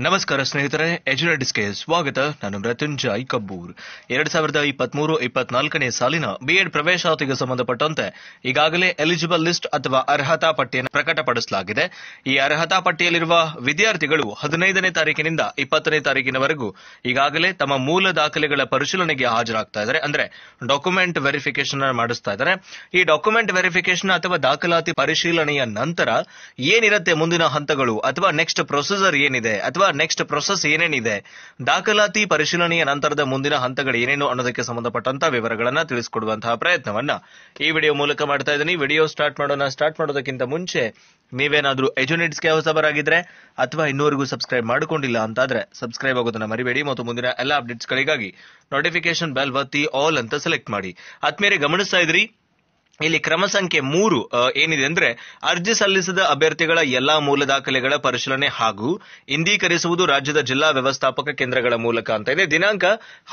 ನಮಸ್ಕಾರ ಸ್ನೇಹಿತರೆ, ಎಜುನೆಟಿಸ್ಗೆ ಸ್ವಾಗತ. ನಾನು ಮೃತ್ಯುಂಜಯ್ ಕಬ್ಬೂರ್. 2023-24ನೇ ಸಾಲಿನ ಬಿಎಡ್ ಪ್ರವೇಶಾತಿಗೆ ಸಂಬಂಧಪಟ್ಟಂತೆ ಈಗಾಗಲೇ ಎಲಿಜಿಬಲ್ ಲಿಸ್ಟ್ ಅಥವಾ ಅರ್ಹತಾ ಪಟ್ಟಿಯನ್ನು ಪ್ರಕಟಪಡಿಸಲಾಗಿದೆ. ಈ ಅರ್ಹತಾ ಪಟ್ಟಿಯಲ್ಲಿರುವ ವಿದ್ಯಾರ್ಥಿಗಳು 15ನೇ ತಾರೀಕಿನಿಂದ 20ನೇ ತಾರೀಕಿನವರೆಗೂ ಈಗಾಗಲೇ ತಮ್ಮ ಮೂಲ ದಾಖಲೆಗಳ ಪರಿಶೀಲನೆಗೆ ಹಾಜರಾಗ್ತಾ ಇದ್ದಾರೆ. ಅಂದ್ರೆ ಡಾಕ್ಯುಮೆಂಟ್ ವೆರಿಫಿಕೇಶನ್ ಮಾಡಿಸ್ತಾ ಇದ್ದಾರೆ. ಈ ಡಾಕ್ಯುಮೆಂಟ್ ವೆರಿಫಿಕೇಶನ್ ಅಥವಾ ದಾಖಲಾತಿ ಪರಿಶೀಲನೆಯ ನಂತರ ಏನಿರುತ್ತೆ ಮುಂದಿನ ಹಂತಗಳು ಅಥವಾ ನೆಕ್ಸ್ಟ್ ಪ್ರೊಸೀಜರ್ ಏನಿದೆ ಅಥವಾ ನೆಕ್ಸ್ಟ್ ಪ್ರೊಸೆಸ್ ಏನೇನಿದೆ, ದಾಖಲಾತಿ ಪರಿಶೀಲನೆಯ ನಂತರದ ಮುಂದಿನ ಹಂತಗಳು ಏನೇನು ಅನ್ನೋದಕ್ಕೆ ಸಂಬಂಧಪಟ್ಟಂತಹ ವಿವರಗಳನ್ನ ತಿಳಿಸಿಕೊಡುವಂತಹ ಪ್ರಯತ್ನವನ್ನ ಈ ವಿಡಿಯೋ ಮೂಲಕ ಮಾಡ್ತಾ ಇದ್ದೀನಿ. ವಿಡಿಯೋ ಸ್ಟಾರ್ಟ್ ಮಾಡೋದಕ್ಕಿಂತ ಮುಂಚೆ ನೀವೇನಾದ್ರೂ ಎಜುನೆಟ್ಸ್ಗೆ ಹೊಸಬರಾಗಿದ್ರೆ ಅಥವಾ ಇನ್ನೂವರೆಗೂ ಸಬ್ಸ್ಕ್ರೈಬ್ ಮಾಡಿಕೊಂಡಿಲ್ಲ ಅಂತಾದ್ರೆ ಸಬ್ಸ್ಕ್ರೈಬ್ ಆಗೋದನ್ನ ಮರಿಬೇಡಿ ಮತ್ತು ಮುಂದಿನ ಎಲ್ಲ ಅಪ್ಡೇಟ್ಸ್ಗಳಿಗಾಗಿ ನೋಟಿಫಿಕೇಶನ್ ಬೆಲ್ ಒತ್ತಿ ಆಲ್ ಅಂತ ಸೆಲೆಕ್ಟ್ ಮಾಡಿ. ಆದ್ಮೇಲೆ ಗಮನಿಸ್ತಾ ಇದ್ರಿ, ಇಲ್ಲಿ ಕ್ರಮ ಸಂಖ್ಯೆ 3 ಏನಿದೆ ಅಂದ್ರೆ ಅರ್ಜಿ ಸಲ್ಲಿಸಿದ ಅಭ್ಯರ್ಥಿಗಳ ಎಲ್ಲಾ ಮೂಲ ದಾಖಲೆಗಳ ಪರಿಶೀಲನೆ ಹಾಗೂ ಇಂದೀಕರಿಸುವುದು ರಾಜ್ಯದ ಜಿಲ್ಲಾ ವ್ಯವಸ್ಥಾಪಕ ಕೇಂದ್ರಗಳ ಮೂಲಕ ಅಂತ ಇದೆ. ದಿನಾಂಕ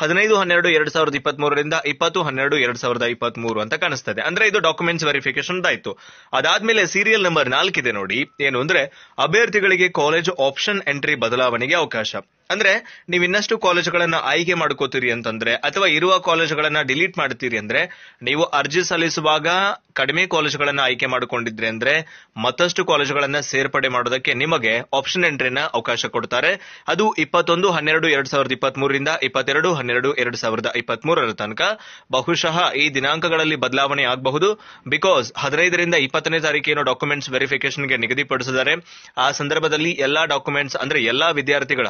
15/12/2023 ರಿಂದ 20/12/2023 ಅಂತ ಕಾಣಿಸ್ತದೆ. ಅಂದ್ರೆ ಇದು ಡಾಕ್ಯುಮೆಂಟ್ಸ್ ವೆರಿಫಿಕೇಶನ್ ಆಯ್ತು. ಅದಾದ್ಮೇಲೆ ಸೀರಿಯಲ್ ನಂಬರ್ 4 ಇದೆ ನೋಡಿ. ಏನು ಅಂದ್ರೆ ಅಭ್ಯರ್ಥಿಗಳಿಗೆ ಕಾಲೇಜು ಆಪ್ಷನ್ ಎಂಟ್ರಿ ಬದಲಾವಣೆಗೆ ಅವಕಾಶ. ಅಂದ್ರೆ ನೀವು ಇನ್ನಷ್ಟು ಕಾಲೇಜುಗಳನ್ನ ಆಯ್ಕೆ ಮಾಡ್ಕೋತೀರಿ ಅಂತಂದ್ರೆ ಅಥವಾ ಇರುವ ಕಾಲೇಜುಗಳನ್ನ ಡಿಲೀಟ್ ಮಾಡ್ತೀರಿ ಅಂದ್ರೆ, ನೀವು ಅರ್ಜಿ ಸಲ್ಲಿಸುವಾಗ ಕಡಿಮೆ ಕಾಲೇಜುಗಳನ್ನ ಆಯ್ಕೆ ಮಾಡಿಕೊಂಡಿದ್ರೆ ಅಂದ್ರೆ ಮತ್ತಷ್ಟು ಕಾಲೇಜುಗಳನ್ನ ಸೇರ್ಪಡೆ ಮಾಡೋದಕ್ಕೆ ನಿಮಗೆ ಆಪ್ಷನ್ ಎಂಟ್ರಿನ ಅವಕಾಶ ಕೊಡ್ತಾರೆ. ಅದು 21/12/2023 ರಿಂದ 22/12/2023 ತನಕ. ಬಹುಶಃ ಈ ದಿನಾಂಕಗಳಲ್ಲಿ ಬದಲಾವಣೆ ಆಗಬಹುದು. ಬಿಕಾಸ್ 15ರಿಂದ 20ನೇ ತಾರೀಕೇನು ಡಾಕ್ಯುಮೆಂಟ್ಸ್ ವೆರಿಫಿಕೇಶನ್ಗೆ ನಿಗದಿಪಡಿಸಿದ್ದಾರೆ. ಆ ಸಂದರ್ಭದಲ್ಲಿ ಎಲ್ಲಾ ಡಾಕ್ಯುಮೆಂಟ್ಸ್ ಅಂದ್ರೆ ಎಲ್ಲಾ ವಿದ್ಯಾರ್ಥಿಗಳ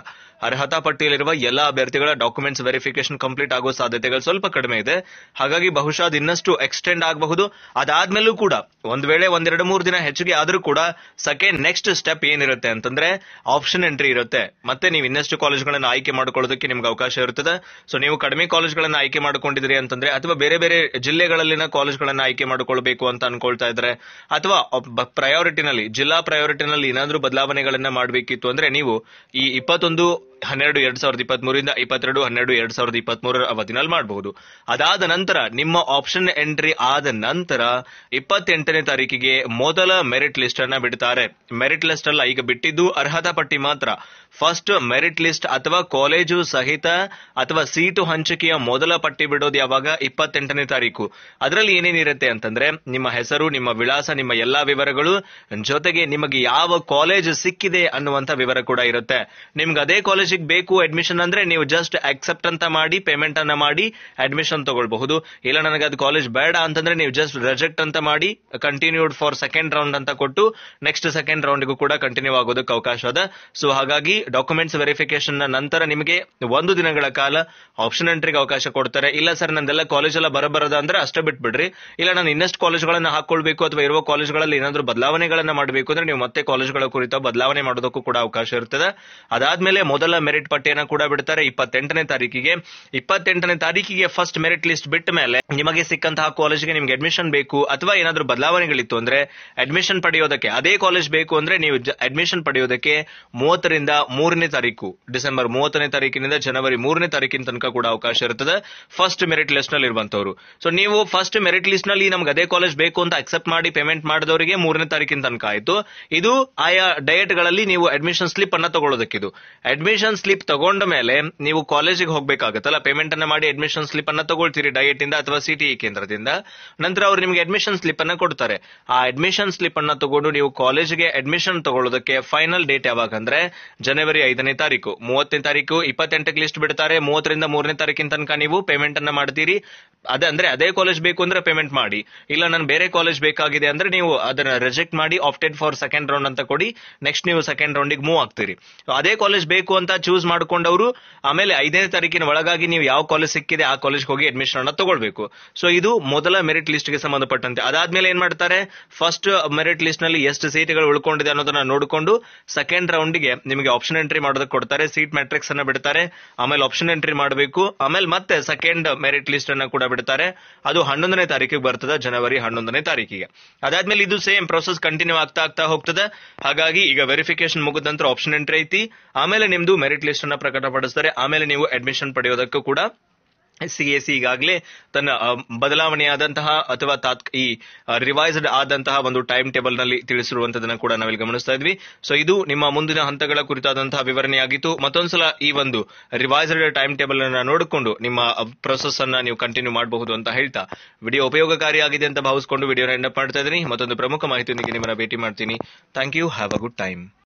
ಅರ್ಹತಾ ಪಟ್ಟಿಯಲ್ಲಿರುವ ಎಲ್ಲಾ ಅಭ್ಯರ್ಥಿಗಳ ಡಾಕ್ಯುಮೆಂಟ್ಸ್ ವೆರಿಫಿಕೇಶನ್ ಕಂಪ್ಲೀಟ್ ಆಗೋ ಸಾಧ್ಯತೆಗಳು ಸ್ವಲ್ಪ ಕಡಿಮೆ ಇದೆ. ಹಾಗಾಗಿ ಬಹುಶಃ ಅದು ಇನ್ನಷ್ಟು ಎಕ್ಸ್ಟೆಂಡ್ ಆಗಬಹುದು. ಅದಾದ್ಮೇಲೂ ಕೂಡ ಒಂದ್ ವೇಳೆ 1-2-3 ದಿನ ಹೆಚ್ಚಿಗೆ ಆದ್ರೂ ಕೂಡ ಸೆಕೆಂಡ್ ನೆಕ್ಸ್ಟ್ ಸ್ಟೆಪ್ ಏನಿರುತ್ತೆ ಅಂತಂದ್ರೆ ಆಪ್ಷನ್ ಎಂಟ್ರಿ ಇರುತ್ತೆ. ಮತ್ತೆ ನೀವು ಇನ್ನಷ್ಟು ಕಾಲೇಜ್ಗಳನ್ನ ಆಯ್ಕೆ ಮಾಡ್ಕೊಳ್ಳೋದಕ್ಕೆ ನಿಮ್ಗೆ ಅವಕಾಶ ಇರುತ್ತದೆ. ಸೊ ನೀವು ಕಡಿಮೆ ಕಾಲೇಜ್ಗಳನ್ನ ಆಯ್ಕೆ ಮಾಡ್ಕೊಂಡಿದ್ರಿ ಅಂತಂದ್ರೆ ಅಥವಾ ಬೇರೆ ಬೇರೆ ಜಿಲ್ಲೆಗಳಲ್ಲಿನ ಕಾಲೇಜ್ಗಳನ್ನ ಆಯ್ಕೆ ಮಾಡ್ಕೊಳ್ಬೇಕು ಅಂತ ಅನ್ಕೊಳ್ತಾ ಇದ್ರೆ ಅಥವಾ ಪ್ರಯಾರಿಟಿನಲ್ಲಿ ಜಿಲ್ಲಾ ಪ್ರಯಾರಿಟಿನಲ್ಲಿ ಏನಾದ್ರೂ ಬದಲಾವಣೆಗಳನ್ನ ಮಾಡಬೇಕಿತ್ತು ಅಂದ್ರೆ ನೀವು ಈ 21/12/2023 ರಿಂದ 22/12/2023 ಅವಧಿನಲ್ಲಿ ಮಾಡಬಹುದು. ಅದಾದ ನಂತರ ನಿಮ್ಮ ಆಪ್ಷನ್ ಎಂಟ್ರಿ ಆದ ನಂತರ 28ನೇ ತಾರೀಕಿಗೆ ಮೊದಲ ಮೆರಿಟ್ ಲಿಸ್ಟ್ ಅನ್ನ ಬಿಡ್ತಾರೆ. ಮೆರಿಟ್ ಲಿಸ್ಟ್ ಅಲ್ಲ, ಈಗ ಬಿಟ್ಟಿದ್ದು ಅರ್ಹತಾ ಪಟ್ಟಿ ಮಾತ್ರ. ಫಸ್ಟ್ ಮೆರಿಟ್ ಲಿಸ್ಟ್ ಅಥವಾ ಕಾಲೇಜು ಸಹಿತ ಅಥವಾ ಸೀಟು ಹಂಚಿಕೆಯ ಮೊದಲ ಪಟ್ಟಿ ಬಿಡೋದು ಯಾವಾಗ? 28ನೇ ತಾರೀಕು. ಅದರಲ್ಲಿ ಏನೇನಿರುತ್ತೆ ಅಂತಂದ್ರೆ ನಿಮ್ಮ ಹೆಸರು, ನಿಮ್ಮ ವಿಳಾಸ, ನಿಮ್ಮ ಎಲ್ಲಾ ವಿವರಗಳು, ಜೊತೆಗೆ ನಿಮಗೆ ಯಾವ ಕಾಲೇಜ್ ಸಿಕ್ಕಿದೆ ಅನ್ನುವಂತ ವಿವರ ಕೂಡ ಇರುತ್ತೆ. ನಿಮ್ಗೆ ಅದೇ ಕಾಲೇಜಿಗೆ ಬೇಕು ಅಡ್ಮಿಷನ್ ಅಂದ್ರೆ ನೀವು ಜಸ್ಟ್ ಅಕ್ಸೆಪ್ಟ್ ಅಂತ ಮಾಡಿ ಪೇಮೆಂಟ್ ಅನ್ನ ಮಾಡಿ ಅಡ್ಮಿಷನ್ ತಗೊಳ್ಬಹುದು. ಇಲ್ಲ ನನಗೆ ಅದು ಕಾಲೇಜ್ ಬೇಡ ಅಂತಂದ್ರೆ ನೀವು ಜಸ್ಟ್ ರಿಜೆಕ್ಟ್ ಅಂತ ಮಾಡಿ ಕಂಟಿನ್ಯೂಡ್ ಫಾರ್ ಸೆಕೆಂಡ್ ರೌಂಡ್ ಅಂತ ಕೊಟ್ಟು ನೆಕ್ಸ್ಟ್ ಸೆಕೆಂಡ್ ರೌಂಡ್ಗೂ ಕೂಡ ಕಂಟಿನ್ಯೂ ಆಗೋದಕ್ಕೆ ಅವಕಾಶ ಅದ. ಸೊ ಹಾಗಾಗಿ ಡಾಕ್ಯುಮೆಂಟ್ಸ್ ವೆರಿಫಿಕೇಶನ್ ನಂತರ ನಿಮಗೆ 1 ದಿನಗಳ ಕಾಲ ಆಪ್ಷನ್ ಎಂಟ್ರಿಗೆ ಅವಕಾಶ ಕೊಡ್ತಾರೆ. ಇಲ್ಲ ಸರ್ ನಂದೆಲ್ಲ ಕಾಲೇಜ್ ಎಲ್ಲ ಬರಬರದ ಅಂದ್ರೆ ಅಷ್ಟೇ ಬಿಟ್ಬಿಡ್ರಿ. ಇಲ್ಲ ನಾನು ಇನ್ನಷ್ಟು ಕಾಲೇಜ್ಗಳನ್ನ ಹಾಕೊಳ್ಬೇಕು ಅಥವಾ ಇರುವ ಕಾಲೇಜ್ಗಳಲ್ಲಿ ಏನಾದ್ರೂ ಬದಲಾವಣೆಗಳನ್ನ ಮಾಡಬೇಕು ಅಂದ್ರೆ ನೀವು ಮತ್ತೆ ಕಾಲೇಜ್ಗಳ ಕುರಿತ ಬದಲಾವಣೆ ಮಾಡೋದಕ್ಕೂ ಕೂಡ ಅವಕಾಶ ಇರ್ತದೆ. ಅದಾದ್ಮೇಲೆ ಮೊದಲ ಮೆರಿಟ್ ಪಟ್ಟಿಯನ್ನು ಕೂಡ ಬಿಡ್ತಾರೆ 28ನೇ ತಾರೀಕಿಗೆ. 28ನೇ ತಾರೀಕಿಗೆ ಫಸ್ಟ್ ಮೆರಿಟ್ ಲಿಸ್ಟ್ ಬಿಟ್ಟ ಮೇಲೆ ನಿಮಗೆ ಸಿಕ್ಕಂತಹ ಕಾಲೇಜ್ಗೆ ನಿಮ್ಗೆ ಅಡ್ಮಿಷನ್ ಬೇಕು ಅಥವಾ ಏನಾದ್ರೂ ಬದಲಾವಣೆಗಳಿತ್ತು ಅಂದ್ರೆ ಅಡ್ಮಿಷನ್ ಪಡೆಯೋದಕ್ಕೆ ಅದೇ ಕಾಲೇಜ್ ಬೇಕು ಅಂದ್ರೆ ನೀವು ಅಡ್ಮಿಷನ್ ಪಡೆಯೋದಕ್ಕೆ 30ರಿಂದ 3ನೇ ತಾರೀಕು, ಡಿಸೆಂಬರ್ 30ನೇ ತಾರೀಕಿನಿಂದ ಜನವರಿ 3ನೇ ತಾರೀಕಿನ ತನಕ ಕೂಡ ಅವಕಾಶ ಇರುತ್ತದೆ ಫಸ್ಟ್ ಮೆರಿಟ್ ಲಿಸ್ಟ್ ನಲ್ಲಿ ಇರುವಂತವರು. ಸೊ ನೀವು ಫಸ್ಟ್ ಮೆರಿಟ್ ಲಿಸ್ಟ್ ನಲ್ಲಿ ನಮ್ಗೆ ಅದೇ ಕಾಲೇಜ್ ಬೇಕು ಅಂತ ಅಕ್ಸೆಪ್ಟ್ ಮಾಡಿ ಪೇಮೆಂಟ್ ಮಾಡಿದವರಿಗೆ 3ನೇ ತಾರೀಕಿನ ತನಕ ಆಯ್ತು. ಇದು ಆಯಾ ಡಯಟ್ ಗಳಲ್ಲಿ ನೀವು ಅಡ್ಮಿಷನ್ ಸ್ಲಿಪ್ ಅನ್ನ ತಗೊಳ್ಳೋದಕ್ಕಿದು. ಅಡ್ಮಿಷನ್ ಸ್ಲಿಪ್ ತಗೊಂಡ ಮೇಲೆ ನೀವು ಕಾಲೇಜಿಗೆ ಹೋಗ್ಬೇಕಾಗತ್ತಲ್ಲ, ಪೇಮೆಂಟ್ ಅನ್ನ ಮಾಡಿ ಅಡ್ಮಿಷನ್ ಸ್ಲಿಪ್ ಅನ್ನ ತಗೊಳ್ತೀರಿ ಡಯಟ್ ಇಂದ ಅಥವಾ ಸಿಟಿಇ ಕೇಂದ್ರದಿಂದ. ನಂತರ ಅವರು ನಿಮಗೆ ಅಡ್ಮಿಷನ್ ಸ್ಲಿಪ್ ಅನ್ನ ಕೊಡ್ತಾರೆ. ಆ ಅಡ್ಮಿಷನ್ ಸ್ಲಿಪ್ ಅನ್ನ ತಗೊಂಡು ನೀವು ಕಾಲೇಜಿಗೆ ಅಡ್ಮಿಷನ್ ತಗೊಳ್ಳೋದಕ್ಕೆ ಫೈನಲ್ ಡೇಟ್ ಯಾವಾಗ ಅಂದ್ರೆ ಜನವರಿ 5ನೇ ತಾರೀಕು. 30ನೇ ತಾರೀಕು 28ಕ್ಕೆ ಲಿಸ್ಟ್ ಬಿಡ್ತಾರೆ. 30ರಿಂದ 3ನೇ ತಾರೀಕಿನ ತನಕ ನೀವು ಪೇಮೆಂಟ್ ಅನ್ನ ಮಾಡ್ತೀರಿ. ಅಂದ್ರೆ ಅದೇ ಕಾಲೇಜ್ ಬೇಕು ಅಂದ್ರೆ ಪೇಮೆಂಟ್ ಮಾಡಿ. ಇಲ್ಲ ನಾನು ಬೇರೆ ಕಾಲೇಜ್ ಬೇಕಾಗಿದೆ ಅಂದ್ರೆ ನೀವು ಅದನ್ನ ರಿಜೆಕ್ಟ್ ಮಾಡಿ ಆಪ್ಟೆಡ್ ಫಾರ್ ಸೆಕೆಂಡ್ ರೌಂಡ್ ಅಂತ ಕೊಡಿ. ನೆಕ್ಸ್ಟ್ ನೀವು ಸೆಕೆಂಡ್ ರೌಂಡಿಗೆ ಮೂವ್ ಆಗ್ತೀರಿ. ಅದೇ ಕಾಲೇಜ್ ಬೇಕು ಅಂತ ಚೂಸ್ ಮಾಡ್ಕೊಂಡವರು ಆಮೇಲೆ 5ನೇ ತಾರೀಕಿನ ಒಳಗಾಗಿ ನೀವು ಯಾವ ಕಾಲೇಜ್ ಸಿಕ್ಕಿದೆ ಆ ಕಾಲೇಜ್ ಹೋಗಿ ಅಡ್ಮಿಷನ್ ಅನ್ನ ತಗೊಳ್ಬೇಕು. ಸೊ ಇದು ಮೊದಲ ಮೆರಿಟ್ ಲಿಸ್ಟ್ ಗೆ ಸಂಬಂಧಪಟ್ಟಂತೆ. ಅದಾದ್ಮೇಲೆ ಏನ್ ಮಾಡ್ತಾರೆ, ಫಸ್ಟ್ ಮೆರಿಟ್ ಲಿಸ್ಟ್ ನಲ್ಲಿ ಎಷ್ಟು ಸೀಟ್ಗಳು ಉಳ್ಕೊಂಡಿದೆ ಅನ್ನೋದನ್ನ ನೋಡಿಕೊಂಡು ಸೆಕೆಂಡ್ ರೌಂಡ್ ಗೆ ನಿಮಗೆ ಆಪ್ಷನ್ ಎಂಟ್ರಿ ಮಾಡೋದಕ್ಕೆ ಕೊಡ್ತಾರೆ. ಸೀಟ್ ಮ್ಯಾಟ್ರಿಕ್ಸ್ ಅನ್ನ ಬಿಡ್ತಾರೆ. ಆಮೇಲೆ ಆಪ್ಷನ್ ಎಂಟ್ರಿ ಮಾಡಬೇಕು. ಆಮೇಲೆ ಮತ್ತೆ ಸೆಕೆಂಡ್ ಮೆರಿಟ್ ಲಿಸ್ಟ್ ಅನ್ನ ಕೂಡ ಬಿಡ್ತಾರೆ. ಅದು 11ನೇ ತಾರೀಕಿಗೆ ಬರ್ತದೆ, ಜನವರಿ 11ನೇ ತಾರೀಕಿಗೆ. ಅದಾದ್ಮೇಲೆ ಇದು ಸೇಮ್ ಪ್ರೊಸೆಸ್ ಕಂಟಿನ್ಯೂ ಆಗ್ತಾ ಹೋಗ್ತದೆ. ಹಾಗಾಗಿ ಈಗ ವೆರಿಫಿಕೇಶನ್ ಮುಗಿದ ನಂತರ ಆಪ್ಷನ್ ಎಂಟ್ರಿ ಐತಿ. ಆಮೇಲೆ ನಿಮ್ದು ಮೆರಿಟ್ ಲಿಸ್ಟ್ ಅನ್ನ ಪ್ರಕಟಪಡಿಸ್ತಾರೆ. ಆಮೇಲೆ ನೀವು ಅಡ್ಮಿಷನ್ ಪಡೆಯೋದಕ್ಕೂ ಕೂಡ SCAC ಈಗಾಗಲೇ ತನ್ನ ಬದಲಾವಣೆಯಾದಂತಹ ಅಥವಾ ಈ ರಿವೈಸ್ಡ್ ಆದಂತಹ ಒಂದು ಟೈಮ್ ಟೇಬಲ್ ನಲ್ಲಿ ತಿಳಿಸಿರುವಂತದನ್ನ ಕೂಡ ನಾವಿಲ್ಲಿ ಗಮನಿಸ್ತಾ ಇದ್ವಿ. ಸೊ ಇದು ನಿಮ್ಮ ಮುಂದಿನ ಹಂತಗಳ ಕುರಿತಾದಂತಹ ವಿವರಣೆಯಾಗಿತ್ತು. ಮತ್ತೊಂದ್ಸಲ ಈ ಒಂದು ರಿವೈಸ್ಡ್ ಟೈಮ್ ಟೇಬಲ್ ಅನ್ನ ನೋಡಿಕೊಂಡು ನಿಮ್ಮ ಪ್ರೊಸೆಸ್ ಅನ್ನ ನೀವು ಕಂಟಿನ್ಯೂ ಮಾಡಬಹುದು ಅಂತ ಹೇಳ್ತಾ ವಿಡಿಯೋ ಉಪಯೋಗಕಾರಿಯಾಗಿದೆ ಅಂತ ಭಾವಿಸಿಕೊಂಡು ವಿಡಿಯೋನ ಎಂಡ್ ಅಪ್ ಮಾಡ್ತಾ ಇದ್ದೀನಿ. ಮತ್ತೊಂದು ಪ್ರಮುಖ ಮಾಹಿತಿಯೊಂದಿಗೆ ನಿಮ್ಮನ್ನ ಭೇಟಿ ಮಾಡ್ತೀನಿ. Thank you. Have a good time.